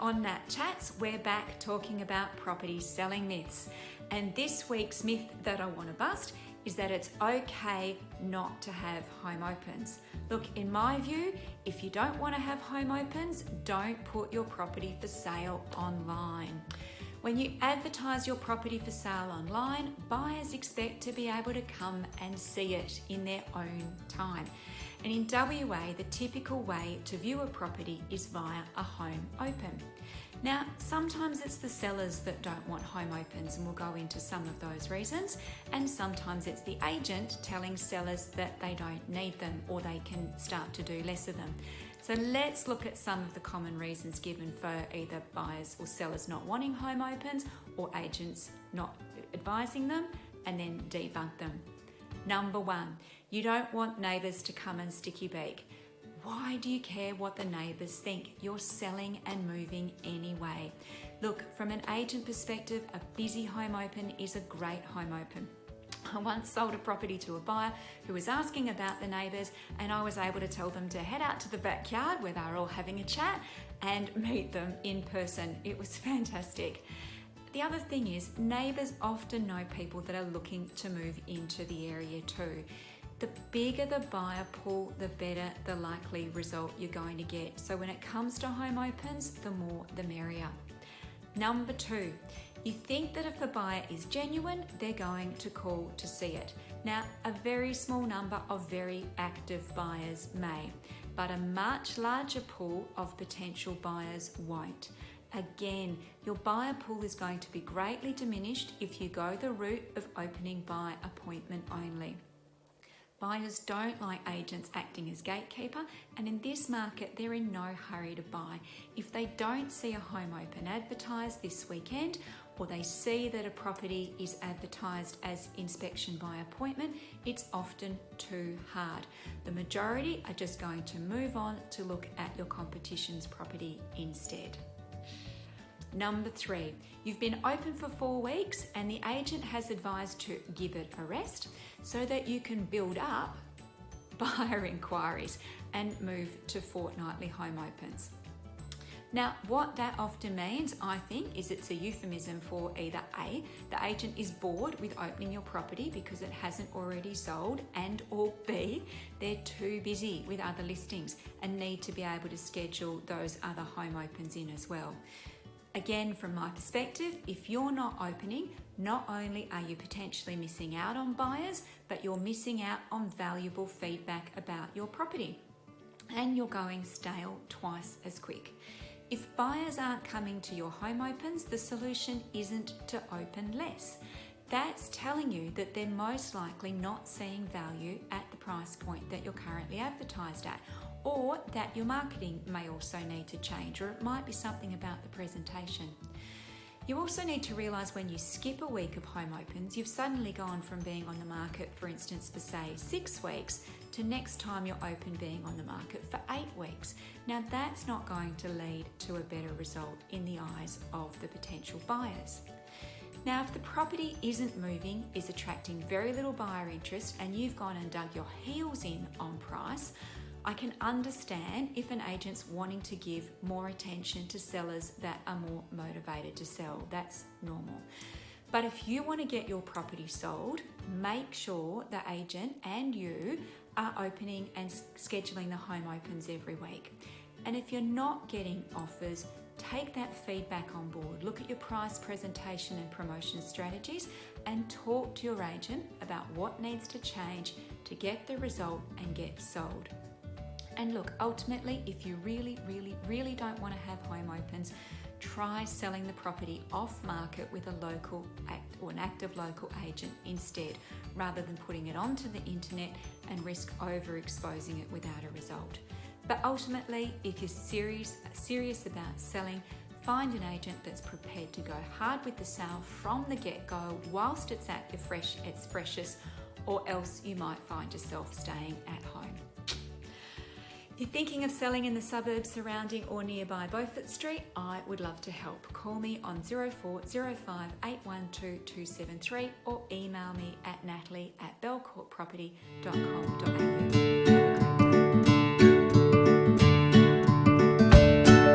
on Nat Chats, we're back talking about property selling myths. And this week's myth that I want to bust is that it's okay not to have home opens. Look, in my view, if you don't want to have home opens, don't put your property for sale online. When you advertise your property for sale online, buyers expect to be able to come and see it in their own time. And in WA, the typical way to view a property is via a home open. Now, sometimes it's the sellers that don't want home opens, and we'll go into some of those reasons. And sometimes it's the agent telling sellers that they don't need them or they can start to do less of them. So let's look at some of the common reasons given for either buyers or sellers not wanting home opens or agents not advising them, and then debunk them. Number one, you don't want neighbours to come and stick your beak. Why do you care what the neighbours think? You're selling and moving anyway. Look, from an agent perspective, a busy home open is a great home open. I once sold a property to a buyer who was asking about the neighbours, and I was able to tell them to head out to the backyard where they were all having a chat and meet them in person. It was fantastic. The other thing is, neighbours often know people that are looking to move into the area too. The bigger the buyer pool, the better the likely result you're going to get. So when it comes to home opens, the more the merrier. Number two, you think that if the buyer is genuine, they're going to call to see it. Now, a very small number of very active buyers may, but a much larger pool of potential buyers won't. Again, your buyer pool is going to be greatly diminished if you go the route of opening by appointment only. Buyers don't like agents acting as gatekeeper, and in this market they're in no hurry to buy. If they don't see a home open advertised this weekend, or they see that a property is advertised as inspection by appointment, it's often too hard. The majority are just going to move on to look at your competition's property instead. Number three, you've been open for 4 weeks and the agent has advised to give it a rest so that you can build up buyer inquiries and move to fortnightly home opens. Now, what that often means, I think, is it's a euphemism for either A, the agent is bored with opening your property because it hasn't already sold, and or B, they're too busy with other listings and need to be able to schedule those other home opens in as well. Again, from my perspective, if you're not opening, not only are you potentially missing out on buyers, but you're missing out on valuable feedback about your property. And you're going stale twice as quick. If buyers aren't coming to your home opens, the solution isn't to open less. That's telling you that they're most likely not seeing value at the price point that you're currently advertised at, or that your marketing may also need to change, or it might be something about the presentation. You also need to realise when you skip a week of home opens, you've suddenly gone from being on the market, for instance, for say 6 weeks, to next time you're open being on the market for 8 weeks. Now that's not going to lead to a better result in the eyes of the potential buyers. Now, if the property isn't moving, is attracting very little buyer interest, and you've gone and dug your heels in on price, I can understand if an agent's wanting to give more attention to sellers that are more motivated to sell. That's normal. But if you want to get your property sold, make sure the agent and you are opening and scheduling the home opens every week. And if you're not getting offers, take that feedback on board. Look at your price, presentation and promotion strategies and talk to your agent about what needs to change to get the result and get sold. And look, ultimately, if you really don't want to have home opens, try selling the property off market with an active local agent instead, rather than putting it onto the internet and risk overexposing it without a result. But ultimately, if you're serious about selling, find an agent that's prepared to go hard with the sale from the get-go whilst it's at its freshest, or else you might find yourself staying at home. If you're thinking of selling in the suburbs surrounding or nearby Beaufort Street, I would love to help. Call me on 0405 812 273 or email me at natalie@belcourtproperty.com.au.